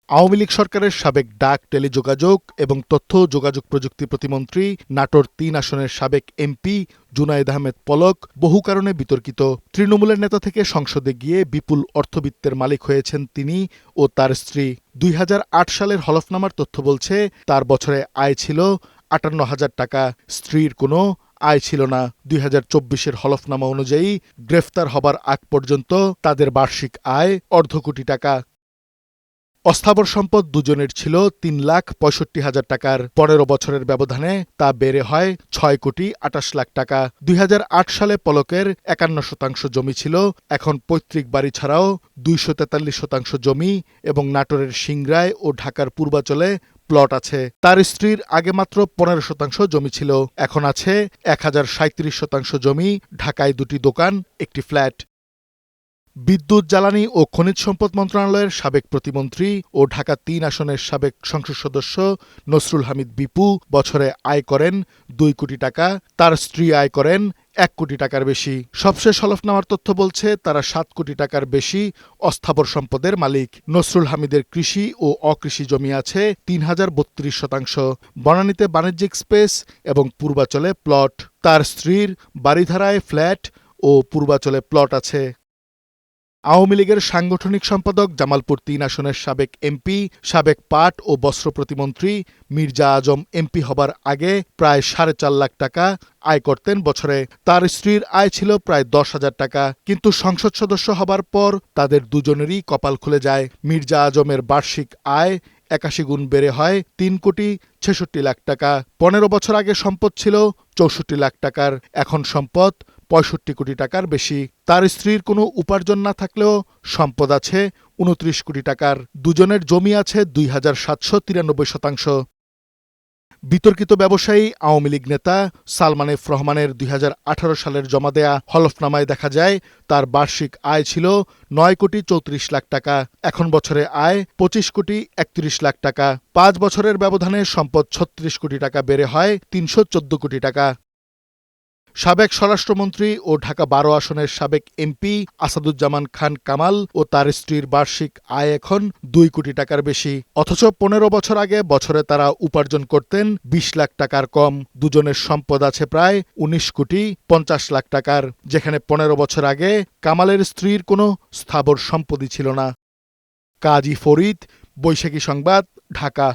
আওয়ামী লীগ সরকারের সাবেক ডাক, টেলিযোগাযোগ এবং তথ্য ও যোগাযোগ প্রযুক্তি প্রতিমন্ত্রী, নাটোর ৩ আসনের সাবেক এমপি জুনায়েদ আহমেদ পলক বহু কারণে বিতর্কিত। তৃণমূলের নেতা থেকে সংসদে গিয়ে বিপুল অর্থবিত্তের মালিক হয়েছেন তিনি ও তার স্ত্রী। ২০০৮ সালের হলফনামার তথ্য বলছে, তার বছরে আয় ছিল ৫৮,০০০ টাকা। স্ত্রীর কোনো আয় ছিল না। ২০২৪-এর হলফনামা অনুযায়ী গ্রেফতার হবার আগ পর্যন্ত তাদের বার্ষিক আয় অর্ধ কোটি টাকা। অস্থাবর সম্পদ দুজনের ছিল ৩,৬৫,০০০ টাকার। ১৫ বছরের ব্যবধানে তা বেড়ে হয় ৬,২৮,০০,০০০ টাকা। ২০০৮ সালে পলকের ৫১% জমি ছিল, এখন পৈতৃক বাড়ি ছাড়াও ২৪৩% জমি এবং নাটোরের সিংড়ায় ও ঢাকার পূর্বাঞ্চলে প্লট আছে। তার স্ত্রীর আগে মাত্র ১৫% জমি ছিল, এখন আছে ১,০৩৭% জমি, ঢাকায় ২টি দোকান, একটি ফ্ল্যাট। বিদ্যুৎ, জ্বালানি ও খনিজ সম্পদ মন্ত্রণালয়ের সাবেক প্রতিমন্ত্রী ও ঢাকা ৩ আসনের সাবেক সংসদ সদস্য নসরুল হামিদ বিপু বছরে আয় করেন ২ কোটি টাকা, তার স্ত্রী আয় করেন ১ কোটি টাকার বেশি। সবশেষ হলফনামার তথ্য বলছে, তারা ৭ কোটি টাকার বেশি অস্থাবর সম্পদের মালিক। নসরুল হামিদের কৃষি ও অকৃষি জমি আছে ৩,০৩২%, বনানীতে বাণিজ্যিক স্পেস এবং পূর্বাচলে প্লট। তার স্ত্রীর বারিধারায় ফ্ল্যাট ও পূর্বাচলে প্লট আছে। আওয়ামী লীগের সাংগঠনিক সম্পাদক, জামালপুর ৩ আসনের সাবেক এমপি, সাবেক পাট ও বস্ত্র প্রতিমন্ত্রী মির্জা আজম এমপি হবার আগে প্রায় ৪.৫ লাখ টাকা আয় করতেন বছরে। তার স্ত্রীর আয় ছিল প্রায় ১০,০০০ টাকা। কিন্তু সংসদ সদস্য হবার পর তাদের দুজনেরই কপাল খুলে যায়। মির্জা আজমের বার্ষিক আয় ৮১ গুণ বেড়ে হয় ৩,৬৬,০০,০০০ টাকা। ১৫ বছর আগে সম্পদ ছিল ৬৪ লাখ টাকার, এখন সম্পদ ৬৫ কোটি টাকার বেশি। তার স্ত্রীর কোনো উপার্জন না থাকলেও সম্পদ আছে ২৯ কোটি টাকার। দুজনের জমি আছে ২,৭৯৩%। বিতর্কিত ব্যবসায়ী আওয়ামী লীগ নেতা সালমান এফ রহমানের ২০১৮ সালের জমা দেয়া হলফনামায় দেখা যায়, তার বার্ষিক আয় ছিল ৯,৩৪,০০,০০০ টাকা, এখন বছরে আয় ২৫,৩১,০০,০০০ টাকা। ৫ বছরের ব্যবধানে সম্পদ ৩৬ কোটি টাকা বেড়ে হয় ৩১৪ কোটি টাকা। সাবেক স্বরাষ্ট্রমন্ত্রী ও ঢাকা ১২ আসনের সাবেক এমপি আসাদুজ্জামান খান কামাল ও তার স্ত্রীর বার্ষিক আয় এখন ২ কোটি টাকার বেশি। অথচ ১৫ বছর আগে বছরে তারা উপার্জন করতেন ২০ লাখ টাকার কম। দুজনের সম্পদ আছে প্রায় ১৯,৫০,০০,০০০ টাকার, যেখানে ১৫ বছর আগে কামালের স্ত্রীর কোনো স্থাবর সম্পদই ছিল না। কাজী ফরিদ, বৈশাখী সংবাদ, ঢাকা।